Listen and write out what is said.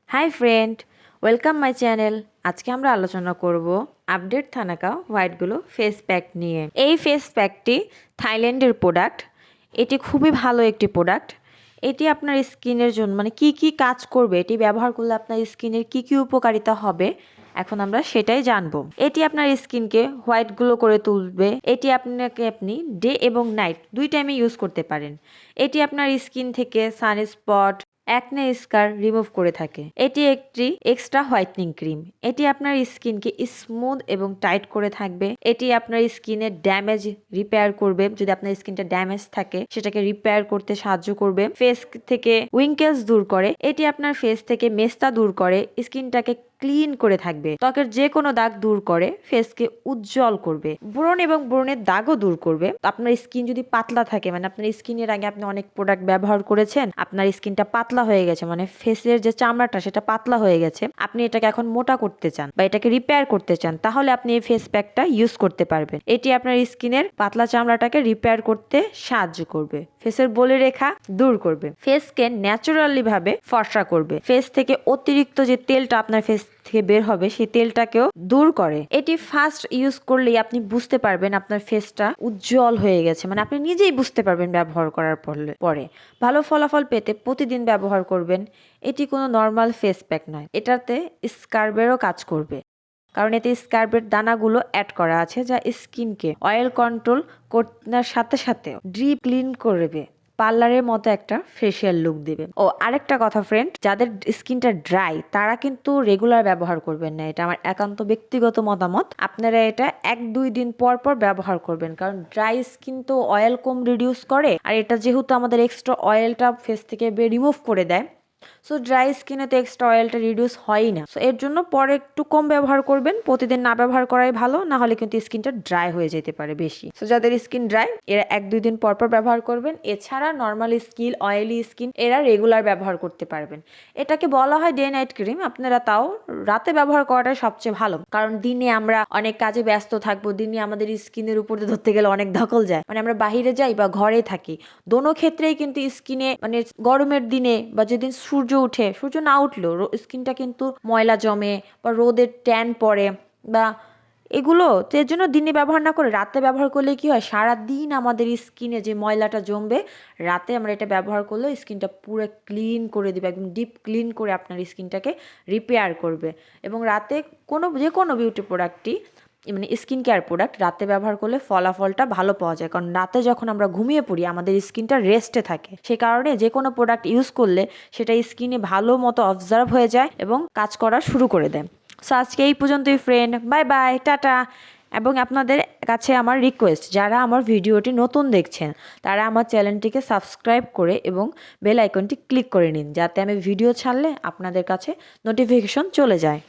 Hi friend, welcome my channel. আজকে আমরা আলোচনা করব আপডেট থানাকা হোয়াইটগুলো ফেস প্যাক নিয়ে। এই ফেস প্যাকটি থাইল্যান্ডের প্রোডাক্ট। এটি খুবই ভালো একটি প্রোডাক্ট। এটি আপনার স্কিনের জন্য কি কি কাজ করবে, এটি ব্যবহার করলে আপনার স্কিনের কি কি উপকারিতা হবে, এখন আমরা সেটাই জানবো। এটি আপনার স্কিনকে হোয়াইট গ্লো করে তুলবে। এটি আপনি ডে এবং নাইট দুই টাইমে ইউজ করতে পারেন। এটি আপনার স্কিন থেকে সানস্পট অ্যাকনে স্কার রিমুভ করে থাকে। এটি একটি এক্সট্রা হোয়াইটনিং ক্রিম। এটি আপনার স্কিনকে স্মুথ এবং টাইট করে থাকবে। এটি আপনার স্কিনের ড্যামেজ রিপেয়ার করবে। যদি আপনার স্কিনটা ড্যামেজ থাকে সেটাকে রিপেয়ার করতে সাহায্য করবে। ফেস থেকে উইঙ্কেলস দূর করে। এটি আপনার ফেস থেকে মেস্তা দূর করে, স্কিনটাকে ক্লিন করে থাকবে। ত্বকের যে কোনো দাগ দূর করে, ফেসকে উজ্জ্বল করবে। ব্রণ এবং ব্রণের দাগও দূর করবে। আপনার স্কিন যদি পাতলা থাকে, আপনার স্কিনের আগে আপনি অনেক প্রোডাক্ট ব্যবহার করেছেন, আপনার স্কিনটা পাতলা হয়ে গেছে, ফেসের যে চামড়াটা সেটা পাতলা হয়ে গেছে, আপনি এটাকে এখন মোটা করতে চান বা এটাকে রিপেয়ার করতে চান, তাহলে আপনি এই ফেস প্যাকটা ইউজ করতে পারবেন। এটি আপনার স্কিনের পাতলা চামড়াটাকে রিপেয়ার করতে সাহায্য করবে, ফেসের বলে রেখা দূর করবে, ফেসকে ন্যাচারালি ভাবে ফর্সা করবে। ফেস থেকে অতিরিক্ত যে তেলটা আপনার ফেস থেকে বের হবে সেই তেলটাকেও দূর করে। এটি ফার্স্ট ইউজ করলেই আপনি বুঝতে পারবেন আপনার ফেসটা উজ্জ্বল হয়ে গেছে, আপনি নিজেই বুঝতে পারবেন ব্যবহার করার পরে। ভালো ফলাফল পেতে প্রতিদিন ব্যবহার করবেন। এটি কোনো নর্মাল ফেস প্যাক নয়, এটাতে স্কার্বেরও কাজ করবে, কারণ এতে স্কার্বের দানাগুলো অ্যাড করা আছে যা স্কিনকে অয়েল কন্ট্রোল করার সাথে সাথে ডিপ ক্লিন করবে, পার্লারের মতো একটা ফেসিয়াল লুক দেবে। ও আরেকটা কথা ফ্রেন্ড, যাদের স্কিনটা ড্রাই তারা কিন্তু রেগুলার ব্যবহার করবেন না, এটা আমার একান্ত ব্যক্তিগত মতামত। আপনারা এটা 1-2 দিন পর পর ব্যবহার করবেন, কারণ ড্রাই স্কিন তো অয়েল কম রিডিউস করে, আর এটা যেহেতু আমাদের এক্সট্রা অয়েলটা ফেস থেকে রিমুভ করে দেয়, সো ড্রাই স্কিনে তো এক্সট্রা অয়েলটা রিডিউস হয়ই না। সো এর জন্য পরে একটু কম ব্যবহার করবেন, প্রতিদিন না ব্যবহার করাই ভালো, না হলে কিন্তু স্কিনটা ড্রাই হয়ে যেতে পারে বেশি। সো যাদের স্কিন ড্রাই এরা 1-2 দিন পর পর ব্যবহার করবেন। এছাড়া নর্মাল স্কিন, অয়েলি স্কিন এরা রেগুলার ব্যবহার করতে পারবেন। এটাকে বলা হয় ডে নাইট ক্রিম। আপনারা তাও রাতে ব্যবহার করাটাই সবচেয়ে ভালো, কারণ দিনে আমরা অনেক কাজে ব্যস্ত থাকবো, দিনে আমাদের স্কিনের উপরে ধরতে গেলে অনেক ধকল যায়, আমরা বাহিরে যাই বা ঘরে থাকি, দোনো ক্ষেত্রেই কিন্তু স্কিনে গরমের দিনে বা যেদিন সূর্য উঠে, সূর্য না উঠলেও স্কিনটা কিন্তু ময়লা জমে বা রোদের ট্যান পড়ে বা এগুলো, তো এর জন্য দিনে ব্যবহার না করে রাতে ব্যবহার করলে কি হয়, সারাদিন আমাদের স্কিনে যে ময়লাটা জমবে, রাতে আমরা এটা ব্যবহার করলে স্কিনটা পুরো ক্লিন করে দিবে, একদম ডিপ ক্লিন করে আপনার স্কিনটাকে রিপেয়ার করবে। এবং রাতে যে কোনো বিউটি প্রোডাক্টই স্কিন কেয়ার প্রোডাক্ট রাতে ব্যবহার করলে ফলাফলটা ভালো পাওয়া যায়, কারণ রাতে যখন আমরা ঘুমিয়ে পড়ি আমাদের স্কিনটা রেস্টে থাকে, সে কারণে যে কোনো প্রোডাক্ট ইউজ করলে সেটা স্কিনে ভালো মতো অবজার্ভ হয়ে যায় এবং কাজ করা শুরু করে দেয়। সো আজকে এই পর্যন্তই ফ্রেন্ড, বাই বাই, টাটা। এবং আপনাদের কাছে আমার রিকোয়েস্ট, যারা আমার ভিডিওটি নতুন দেখছেন তারা আমার চ্যানেলটিকে সাবস্ক্রাইব করে এবং বেল আইকনটি ক্লিক করে নিন, যাতে আমি ভিডিও ছাড়লে আপনাদের কাছে নোটিফিকেশন চলে যায়।